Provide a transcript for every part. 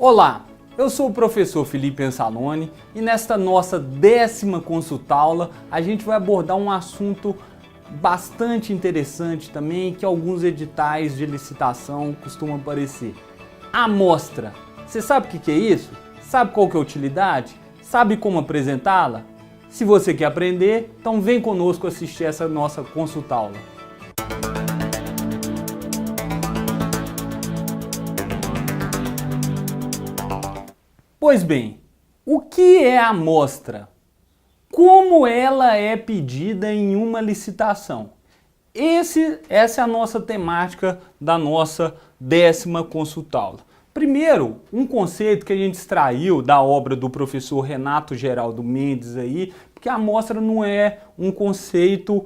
Olá, eu sou o professor Felipe Ansalone e nesta nossa 10ª consultaula a gente vai abordar um assunto bastante interessante também que alguns editais de licitação costumam aparecer. Amostra. Você sabe o que é isso? Sabe qual que é a utilidade? Sabe como apresentá-la? Se você quer aprender, então vem conosco assistir essa nossa consultaula. Pois bem, o que é a amostra? Como ela é pedida em uma licitação? Essa é a nossa temática da nossa 10ª consultaula. Primeiro, um conceito que a gente extraiu da obra do professor Renato Geraldo Mendes aí, porque a amostra não é um conceito,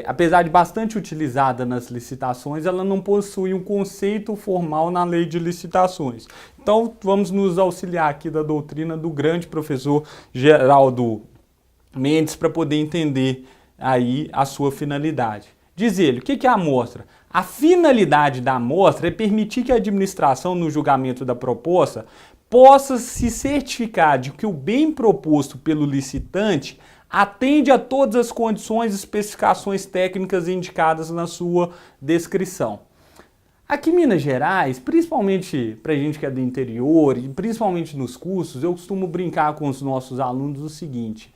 apesar de bastante utilizada nas licitações, ela não possui um conceito formal na lei de licitações. Então, vamos nos auxiliar aqui da doutrina do grande professor Geraldo Mendes para poder entender aí a sua finalidade. Diz ele, o que é a amostra? A finalidade da amostra é permitir que a administração, no julgamento da proposta, possa se certificar de que o bem proposto pelo licitante atende a todas as condições e especificações técnicas indicadas na sua descrição. Aqui em Minas Gerais, principalmente para a gente que é do interior e principalmente nos cursos, eu costumo brincar com os nossos alunos o seguinte: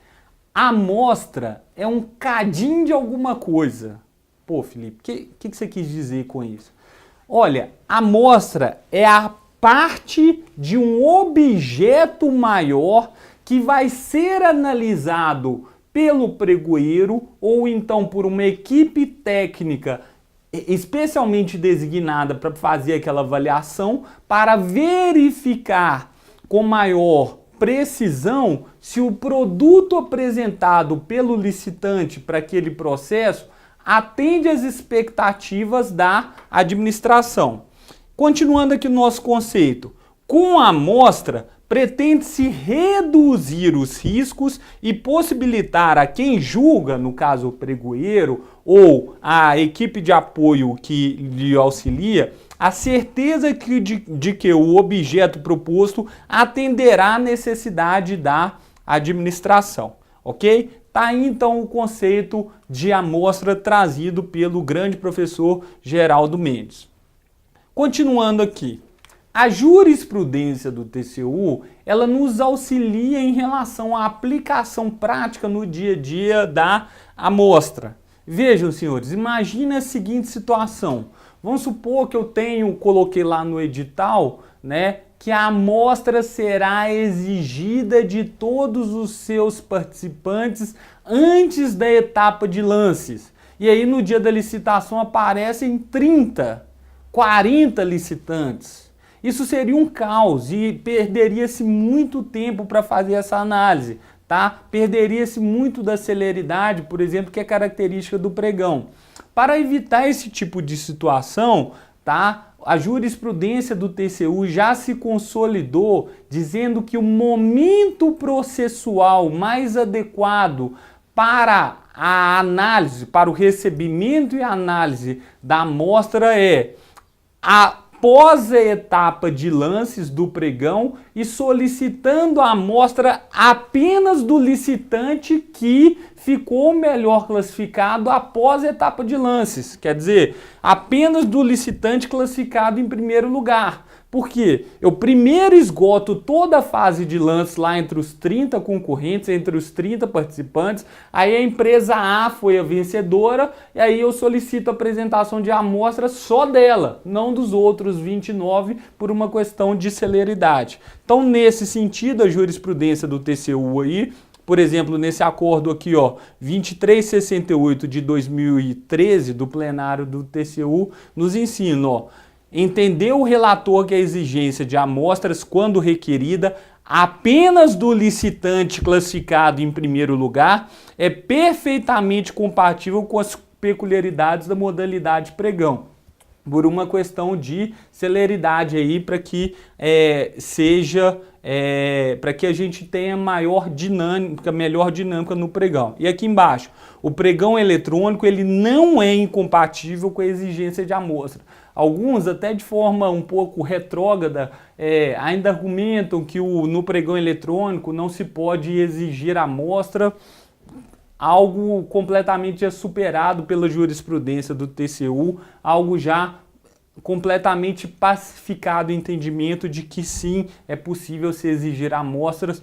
a amostra é um cadinho de alguma coisa. Pô, Felipe, o que você quis dizer com isso? Olha, a amostra é a parte de um objeto maior que vai ser analisado pelo pregoeiro ou então por uma equipe técnica especialmente designada para fazer aquela avaliação, para verificar com maior precisão se o produto apresentado pelo licitante para aquele processo atende às expectativas da administração. Continuando aqui no nosso conceito, com a amostra, pretende-se reduzir os riscos e possibilitar a quem julga, no caso o pregoeiro ou a equipe de apoio que lhe auxilia, a certeza de que o objeto proposto atenderá à necessidade da administração, ok? Tá aí então o conceito de amostra trazido pelo grande professor Geraldo Mendes. Continuando aqui. A jurisprudência do TCU, ela nos auxilia em relação à aplicação prática no dia a dia da amostra. Vejam, senhores, imagine a seguinte situação. Vamos supor que coloquei lá no edital, né, que a amostra será exigida de todos os seus participantes antes da etapa de lances. E aí no dia da licitação aparecem 30, 40 licitantes. Isso seria um caos e perderia-se muito tempo para fazer essa análise, tá? Perderia-se muito da celeridade, por exemplo, que é característica do pregão. Para evitar esse tipo de situação, tá? A jurisprudência do TCU já se consolidou dizendo que o momento processual mais adequado para a análise, para o recebimento e análise da amostra é após a etapa de lances do pregão e solicitando a amostra apenas do licitante que ficou melhor classificado após a etapa de lances. Quer dizer, apenas do licitante classificado em primeiro lugar. Por quê? Eu primeiro esgoto toda a fase de lances lá entre os 30 concorrentes, entre os 30 participantes, aí a empresa A foi a vencedora, e aí eu solicito a apresentação de amostra só dela, não dos outros 29, por uma questão de celeridade. Então, nesse sentido, a jurisprudência do TCU aí, por exemplo, nesse acordo aqui, ó, 2368 de 2013, do plenário do TCU, nos ensina, ó, entendeu o relator que a exigência de amostras, quando requerida, apenas do licitante classificado em primeiro lugar, é perfeitamente compatível com as peculiaridades da modalidade pregão, por uma questão de celeridade aí, para que para que a gente tenha melhor dinâmica no pregão. E aqui embaixo, o pregão eletrônico ele não é incompatível com a exigência de amostra. Alguns, até de forma um pouco retrógrada, ainda argumentam que no pregão eletrônico não se pode exigir amostra, algo completamente superado pela jurisprudência do TCU, algo já completamente pacificado o entendimento de que sim, é possível se exigir amostras,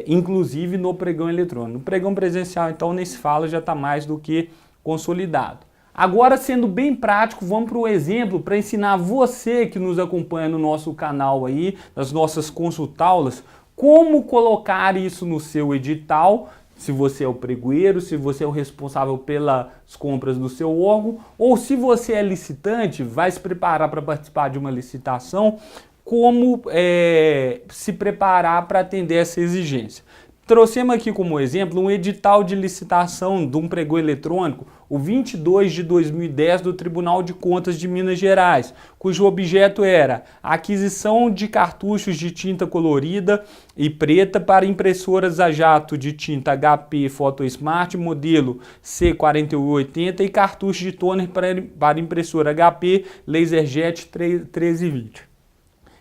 inclusive no pregão eletrônico. No pregão presencial, então, nem se fala, já está mais do que consolidado. Agora, sendo bem prático, vamos para o exemplo para ensinar você que nos acompanha no nosso canal aí, nas nossas consultaulas, como colocar isso no seu edital, se você é o pregoeiro, se você é o responsável pelas compras do seu órgão, ou se você é licitante, vai se preparar para participar de uma licitação, como se preparar para atender essa exigência. Trouxemos aqui como exemplo um edital de licitação de um pregão eletrônico, o 22 de 2010 do Tribunal de Contas de Minas Gerais, cujo objeto era a aquisição de cartuchos de tinta colorida e preta para impressoras a jato de tinta HP PhotoSmart modelo C4180 e cartuchos de toner para impressora HP LaserJet 1320.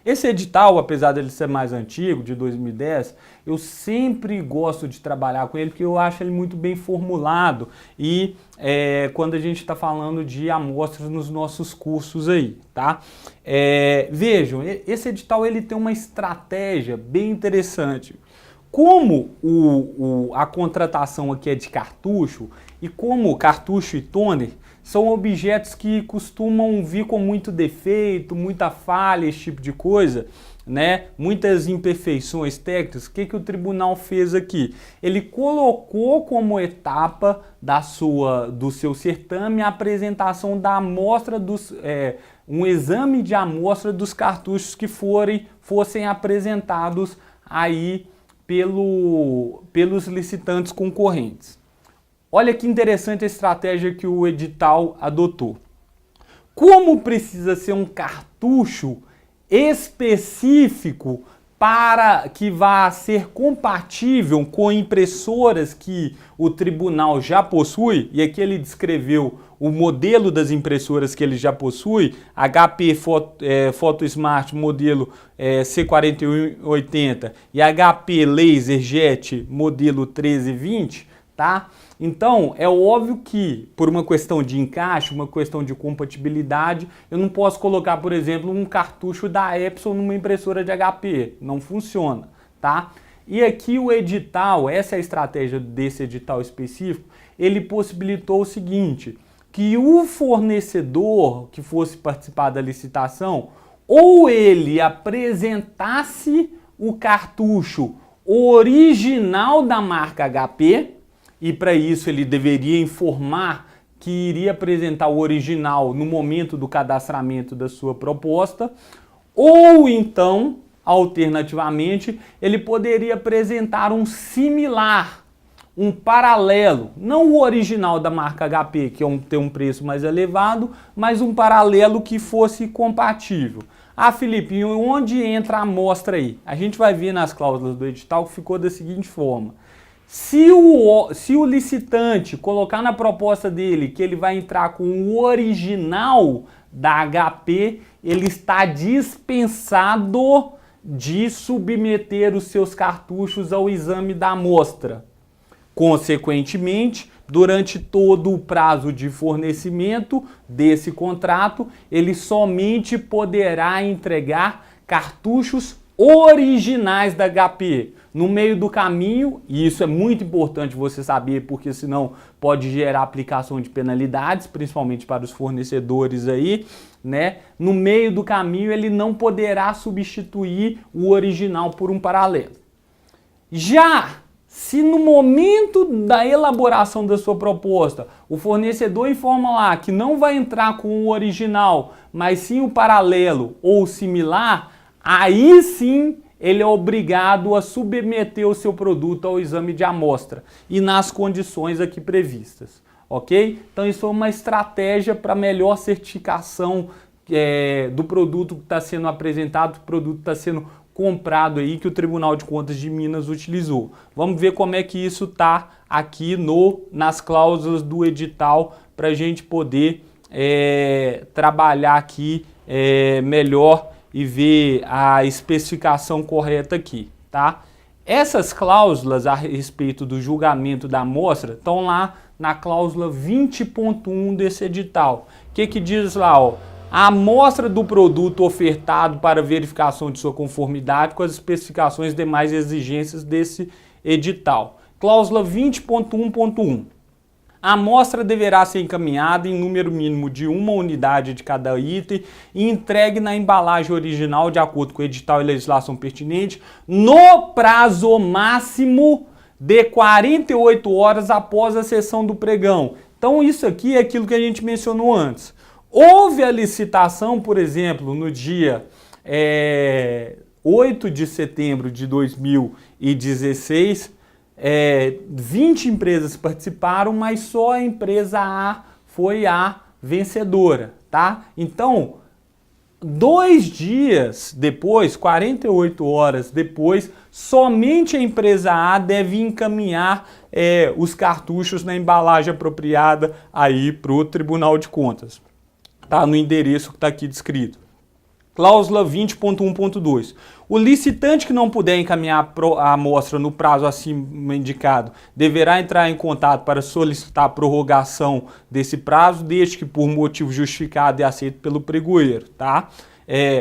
Esse edital, apesar dele ser mais antigo, de 2010, eu sempre gosto de trabalhar com ele porque eu acho ele muito bem formulado e quando a gente está falando de amostras nos nossos cursos aí, tá? Vejam, esse edital ele tem uma estratégia bem interessante. Como a contratação aqui é de cartucho e como cartucho e toner são objetos que costumam vir com muito defeito, muita falha, esse tipo de coisa, né? Muitas imperfeições técnicas. O que o tribunal fez aqui? Ele colocou como etapa do seu certame a apresentação da amostra um exame de amostra dos cartuchos que fossem apresentados aí pelos licitantes concorrentes. Olha que interessante a estratégia que o edital adotou. Como precisa ser um cartucho específico para que vá ser compatível com impressoras que o tribunal já possui, e aqui ele descreveu o modelo das impressoras que ele já possui, HP PhotoSmart modelo C4180 e HP LaserJet modelo 1320, tá? Então, é óbvio que, por uma questão de encaixe, uma questão de compatibilidade, eu não posso colocar, por exemplo, um cartucho da Epson numa impressora de HP. Não funciona, tá? E aqui o edital, essa é a estratégia desse edital específico, ele possibilitou o seguinte, que o fornecedor que fosse participar da licitação, ou ele apresentasse o cartucho original da marca HP, e para isso ele deveria informar que iria apresentar o original no momento do cadastramento da sua proposta, ou então, alternativamente, ele poderia apresentar um similar, um paralelo, não o original da marca HP, que tem um preço mais elevado, mas um paralelo que fosse compatível. Ah, Felipe, e onde entra a amostra aí? A gente vai ver nas cláusulas do edital que ficou da seguinte forma. Se o licitante colocar na proposta dele que ele vai entrar com o original da HP, ele está dispensado de submeter os seus cartuchos ao exame da amostra. Consequentemente, durante todo o prazo de fornecimento desse contrato, ele somente poderá entregar cartuchos originais da HP. No meio do caminho, e isso é muito importante você saber, porque senão pode gerar aplicação de penalidades, principalmente para os fornecedores aí, né? No meio do caminho ele não poderá substituir o original por um paralelo. Já se no momento da elaboração da sua proposta, o fornecedor informa lá que não vai entrar com o original, mas sim o paralelo ou similar, aí sim ele é obrigado a submeter o seu produto ao exame de amostra e nas condições aqui previstas, ok? Então isso é uma estratégia para melhor certificação do produto que está sendo apresentado, do produto que está sendo comprado aí, que o Tribunal de Contas de Minas utilizou. Vamos ver como é que isso está aqui nas cláusulas do edital para a gente poder trabalhar aqui melhor e ver a especificação correta aqui, tá? Essas cláusulas a respeito do julgamento da amostra estão lá na cláusula 20.1 desse edital. O que diz lá, ó? A amostra do produto ofertado para verificação de sua conformidade com as especificações e demais exigências desse edital. Cláusula 20.1.1. A amostra deverá ser encaminhada em número mínimo de uma unidade de cada item e entregue na embalagem original de acordo com o edital e legislação pertinente no prazo máximo de 48 horas após a sessão do pregão. Então isso aqui é aquilo que a gente mencionou antes. Houve a licitação, por exemplo, no dia 8 de setembro de 2016, 20 empresas participaram, mas só a empresa A foi a vencedora, tá? Então, 2 dias depois, 48 horas depois, somente a empresa A deve encaminhar os cartuchos na embalagem apropriada aí para o Tribunal de Contas, tá? No endereço que está aqui descrito. Cláusula 20.1.2. O licitante que não puder encaminhar a amostra no prazo acima indicado deverá entrar em contato para solicitar a prorrogação desse prazo, desde que por motivo justificado e aceito pelo pregoeiro, tá?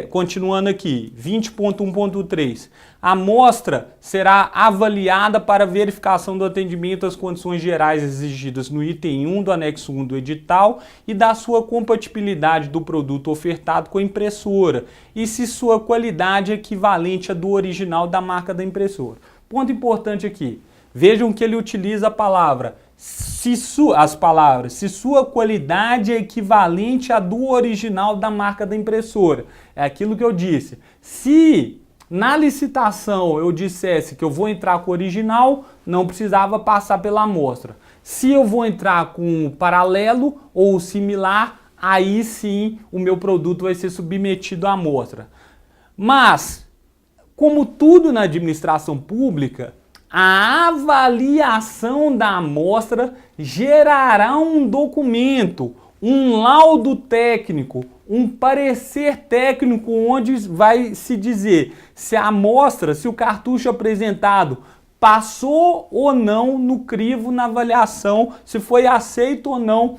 Continuando aqui, 20.1.3. A amostra será avaliada para verificação do atendimento às condições gerais exigidas no item 1 do anexo 1 do edital e da sua compatibilidade do produto ofertado com a impressora e se sua qualidade é equivalente à do original da marca da impressora. Ponto importante aqui. Vejam que ele utiliza a palavra se sua qualidade é equivalente à do original da marca da impressora. É aquilo que eu disse. Se na licitação eu dissesse que eu vou entrar com o original, não precisava passar pela amostra. Se eu vou entrar com paralelo ou similar, aí sim o meu produto vai ser submetido à amostra. Mas, como tudo na administração pública, a avaliação da amostra gerará um documento, um laudo técnico, um parecer técnico onde vai se dizer se a amostra, se o cartucho apresentado passou ou não no crivo na avaliação, se foi aceito ou não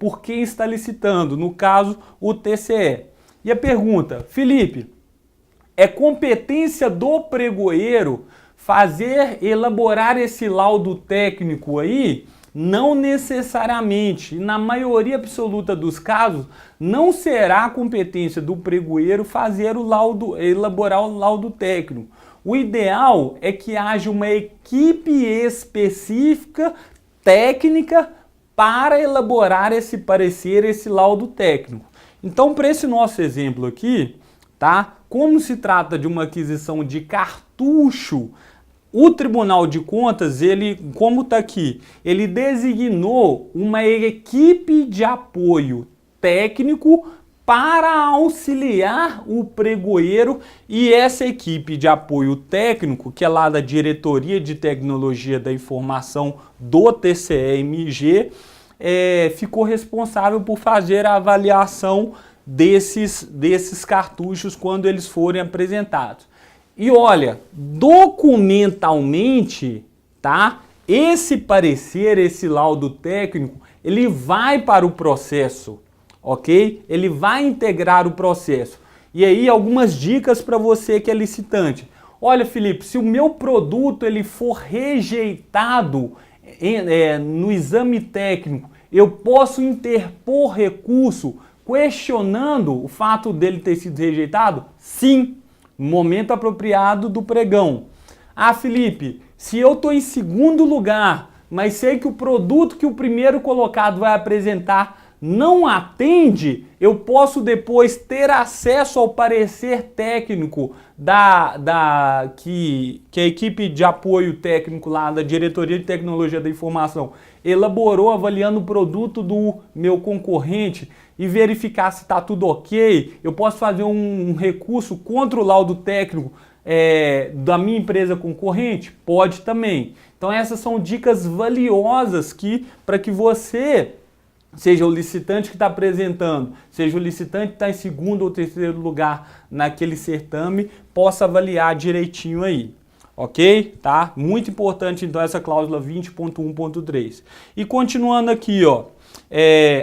por quem está licitando, no caso o TCE. E a pergunta, Felipe, é competência do pregoeiro elaborar esse laudo técnico aí? Não necessariamente. Na maioria absoluta dos casos, não será competência do pregoeiro elaborar o laudo técnico. O ideal é que haja uma equipe específica, técnica, para elaborar esse parecer, esse laudo técnico. Então, para esse nosso exemplo aqui, tá? Como se trata de uma aquisição de cartucho, o Tribunal de Contas, como está aqui, ele designou uma equipe de apoio técnico para auxiliar o pregoeiro, e essa equipe de apoio técnico, que é lá da Diretoria de Tecnologia da Informação do TCE-MG, ficou responsável por fazer a avaliação desses cartuchos quando eles forem apresentados. E olha, documentalmente, tá? Esse parecer, esse laudo técnico, ele vai para o processo, ok? Ele vai integrar o processo. E aí algumas dicas para você que é licitante. Olha, Felipe, se o meu produto ele for rejeitado no exame técnico, eu posso interpor recurso questionando o fato dele ter sido rejeitado? Sim, no momento apropriado do pregão. Ah, Felipe, se eu estou em segundo lugar, mas sei que o produto que o primeiro colocado vai apresentar não atende, eu posso depois ter acesso ao parecer técnico que a equipe de apoio técnico lá da Diretoria de Tecnologia da Informação elaborou avaliando o produto do meu concorrente e verificar se está tudo ok. Eu posso fazer um recurso contra o laudo técnico da minha empresa concorrente? Pode também. Então essas são dicas valiosas para que você seja o licitante que está apresentando, seja o licitante que está em segundo ou terceiro lugar naquele certame, possa avaliar direitinho aí. Ok? Tá? Muito importante então essa cláusula 20.1.3. E continuando aqui, ó,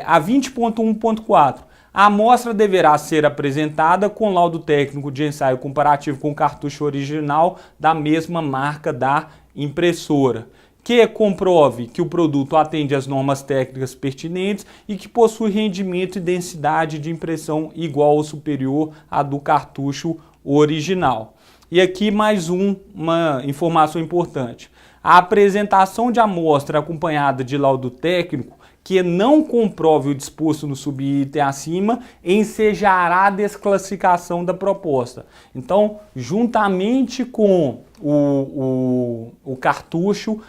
a 20.1.4. A amostra deverá ser apresentada com laudo técnico de ensaio comparativo com o cartucho original da mesma marca da impressora, que comprove que o produto atende às normas técnicas pertinentes e que possui rendimento e densidade de impressão igual ou superior à do cartucho original. E aqui mais uma informação importante. A apresentação de amostra acompanhada de laudo técnico que não comprove o disposto no subitem acima ensejará a desclassificação da proposta. Então, juntamente com o cartucho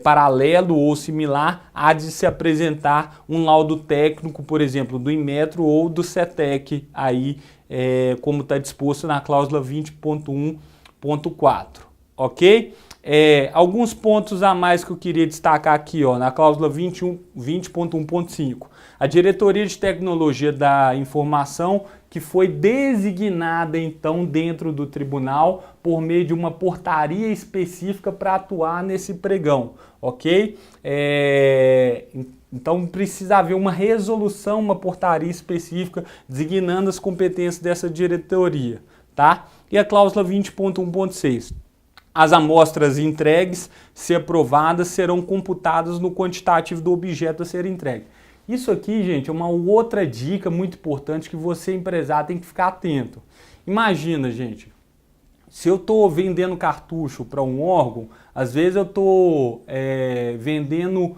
paralelo ou similar, há de se apresentar um laudo técnico, por exemplo, do Inmetro ou do CETEC, aí, como está disposto na cláusula 20.1.4, ok? Alguns pontos a mais que eu queria destacar aqui, ó, na cláusula 20.1.5. A Diretoria de Tecnologia da Informação, que foi designada então dentro do tribunal por meio de uma portaria específica para atuar nesse pregão, ok? Então precisa haver uma resolução, uma portaria específica designando as competências dessa diretoria, tá? E a cláusula 20.1.6. As amostras entregues, se aprovadas, serão computadas no quantitativo do objeto a ser entregue. Isso aqui, gente, é uma outra dica muito importante que você, empresário, tem que ficar atento. Imagina, gente, se eu estou vendendo cartucho para um órgão, às vezes eu estou vendendo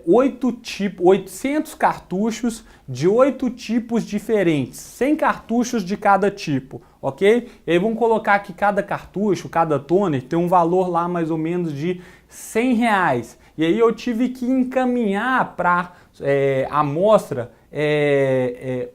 800 cartuchos de 8 tipos diferentes, 100 cartuchos de cada tipo, ok? E aí vamos colocar que cada cartucho, cada toner tem um valor lá mais ou menos de R$100. E aí eu tive que encaminhar para a amostra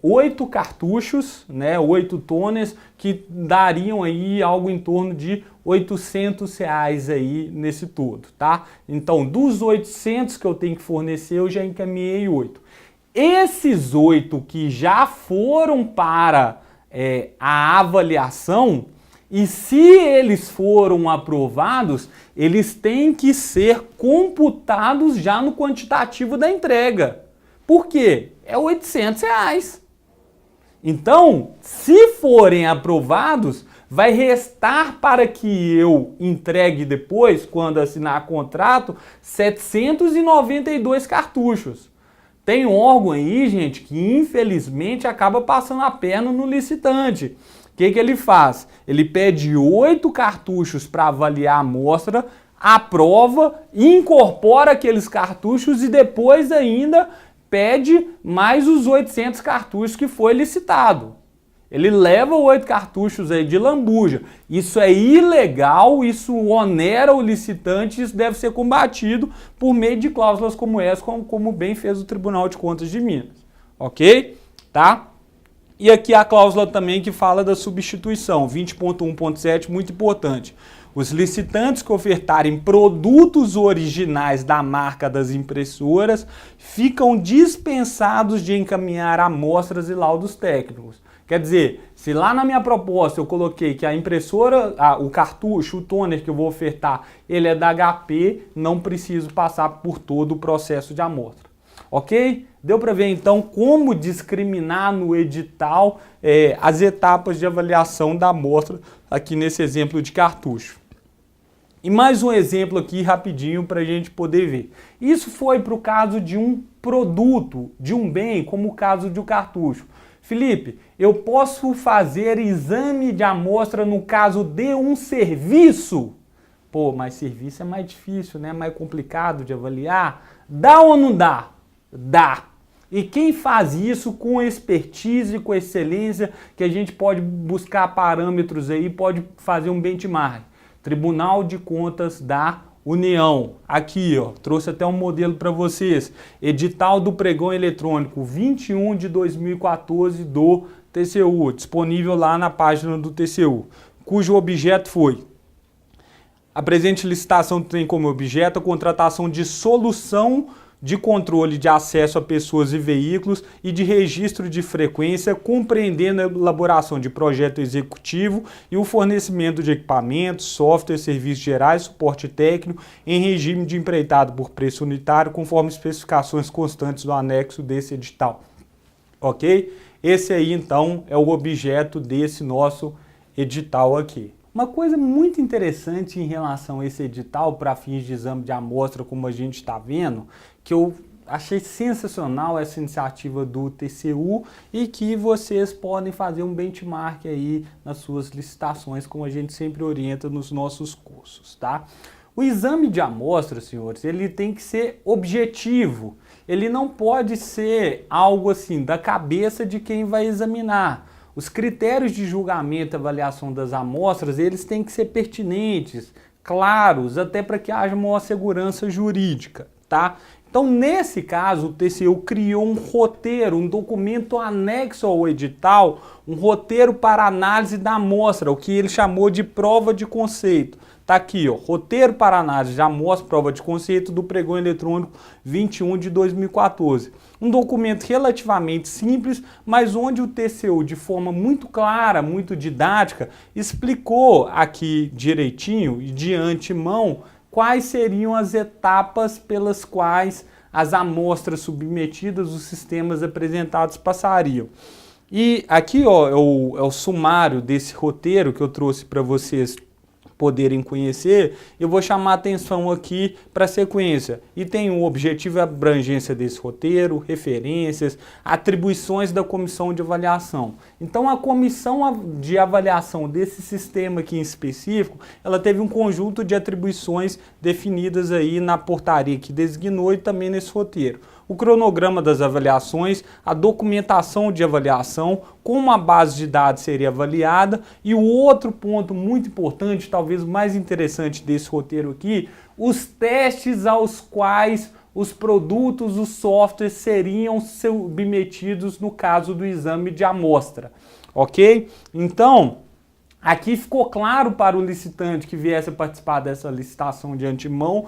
8 cartuchos, né, 8 toners, que dariam aí algo em torno de R$800 aí nesse todo, tá? Então, dos 800 que eu tenho que fornecer, eu já encaminhei 8. Esses 8 que já foram para a avaliação, e se eles foram aprovados, eles têm que ser computados já no quantitativo da entrega. Por quê? É R$800. Então, se forem aprovados, vai restar para que eu entregue depois, quando assinar contrato, 792 cartuchos. Tem órgão aí, gente, que infelizmente acaba passando a perna no licitante. O que ele faz? Ele pede 8 cartuchos para avaliar a amostra, aprova, incorpora aqueles cartuchos e depois ainda pede mais os 800 cartuchos que foi licitado. Ele leva 8 cartuchos aí de lambuja. Isso é ilegal, isso onera o licitante, isso deve ser combatido por meio de cláusulas como essa, como bem fez o Tribunal de Contas de Minas. Ok? Tá? E aqui a cláusula também que fala da substituição, 20.1.7, muito importante. Os licitantes que ofertarem produtos originais da marca das impressoras ficam dispensados de encaminhar amostras e laudos técnicos. Quer dizer, se lá na minha proposta eu coloquei que a impressora, o cartucho, o toner que eu vou ofertar, ele é da HP, não preciso passar por todo o processo de amostra. Ok? Deu para ver então como discriminar no edital as etapas de avaliação da amostra aqui nesse exemplo de cartucho. E mais um exemplo aqui rapidinho para a gente poder ver. Isso foi para o caso de um produto, de um bem, como o caso do cartucho. Felipe, eu posso fazer exame de amostra no caso de um serviço? Pô, mas serviço é mais difícil, né? Mais complicado de avaliar. Dá ou não dá? Dá. E quem faz isso com expertise, com excelência, que a gente pode buscar parâmetros aí, pode fazer um benchmark. Tribunal de Contas da União. Aqui, ó, trouxe até um modelo para vocês. Edital do pregão eletrônico 21 de 2014 do TCU, disponível lá na página do TCU, cujo objeto foi: a presente licitação tem como objeto a contratação de solução de controle de acesso a pessoas e veículos e de registro de frequência, compreendendo a elaboração de projeto executivo e o fornecimento de equipamentos, software, serviços gerais, suporte técnico em regime de empreitado por preço unitário, conforme especificações constantes do anexo desse edital. Ok? Esse aí, então, é o objeto desse nosso edital aqui. Uma coisa muito interessante em relação a esse edital para fins de exame de amostra, como a gente está vendo, que eu achei sensacional essa iniciativa do TCU e que vocês podem fazer um benchmark aí nas suas licitações, como a gente sempre orienta nos nossos cursos, tá? O exame de amostra, senhores, ele tem que ser objetivo. Ele não pode ser algo assim da cabeça de quem vai examinar. Os critérios de julgamento e avaliação das amostras, eles têm que ser pertinentes, claros, até para que haja maior segurança jurídica, tá? Então, nesse caso, o TCU criou um roteiro, um documento anexo ao edital, um roteiro para análise da amostra, o que ele chamou de prova de conceito. Tá aqui, ó, roteiro para análise de amostra, prova de conceito do pregão eletrônico 21 de 2014. Um documento relativamente simples, mas onde o TCU, de forma muito clara, muito didática, explicou aqui direitinho e de antemão quais seriam as etapas pelas quais as amostras submetidas, os sistemas apresentados passariam. E aqui, ó, é o sumário desse roteiro que eu trouxe para vocês poderem conhecer. Eu vou chamar a atenção aqui para a sequência. E tem o objetivo e a abrangência desse roteiro, referências, atribuições da comissão de avaliação. Então, a comissão de avaliação desse sistema aqui em específico, ela teve um conjunto de atribuições definidas aí na portaria que designou e também nesse roteiro. O cronograma das avaliações, a documentação de avaliação, como a base de dados seria avaliada e o outro ponto muito importante, talvez o mais interessante desse roteiro aqui, os testes aos quais os produtos, os softwares seriam submetidos no caso do exame de amostra, ok? Então, aqui ficou claro para o licitante que viesse a participar dessa licitação de antemão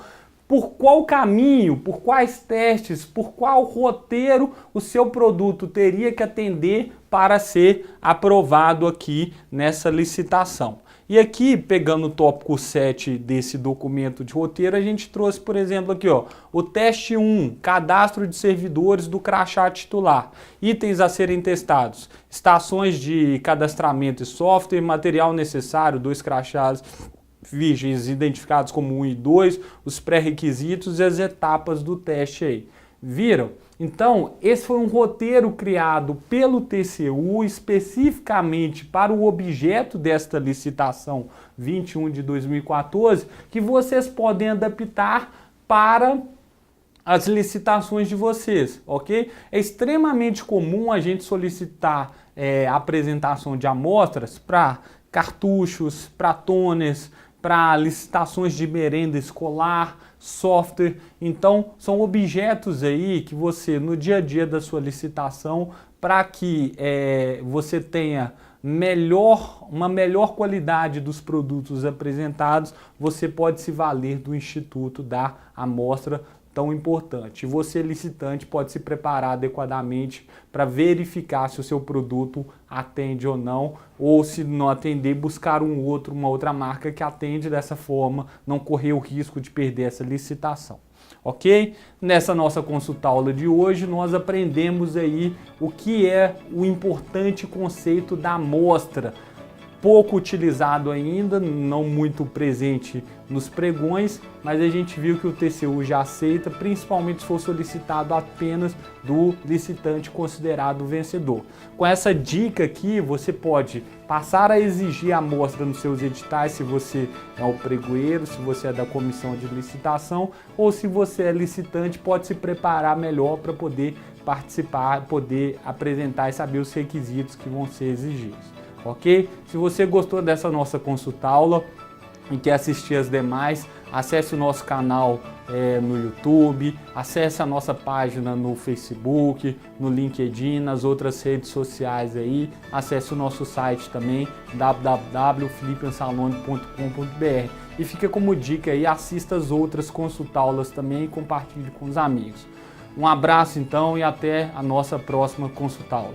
por qual caminho, por quais testes, por qual roteiro o seu produto teria que atender para ser aprovado aqui nessa licitação. E aqui, pegando o tópico 7 desse documento de roteiro, a gente trouxe, por exemplo, aqui, ó, o teste 1, cadastro de servidores do crachá titular, itens a serem testados, estações de cadastramento e software, material necessário, 2 crachás virgens identificados como 1 e 2, os pré-requisitos e as etapas do teste aí. Viram? Então, esse foi um roteiro criado pelo TCU especificamente para o objeto desta licitação 21 de 2014, que vocês podem adaptar para as licitações de vocês, ok? É extremamente comum a gente solicitar apresentação de amostras para cartuchos, para toners, para licitações de merenda escolar, software. Então, são objetos aí que você, no dia a dia da sua licitação, para que você tenha uma melhor qualidade dos produtos apresentados, você pode se valer do Instituto da Amostra tão importante. Você, licitante, pode se preparar adequadamente para verificar se o seu produto atende ou não, ou se não atender, buscar uma outra marca que atende dessa forma, não correr o risco de perder essa licitação. Ok? Nessa nossa consulta aula de hoje, nós aprendemos aí o que é o importante conceito da amostra, pouco utilizado ainda, não muito presente nos pregões, mas a gente viu que o TCU já aceita, principalmente se for solicitado apenas do licitante considerado vencedor. Com essa dica aqui, você pode passar a exigir a amostra nos seus editais, se você é o pregoeiro, se você é da comissão de licitação, ou se você é licitante, pode se preparar melhor para poder participar, poder apresentar e saber os requisitos que vão ser exigidos. Ok? Se você gostou dessa nossa consulta aula e quer assistir as demais, acesse o nosso canal no YouTube, acesse a nossa página no Facebook, no LinkedIn, nas outras redes sociais aí, acesse o nosso site também, www.philipeansalone.com.br, e fica como dica aí, assista as outras consulta aulas também e compartilhe com os amigos. Um abraço então e até a nossa próxima consulta aula.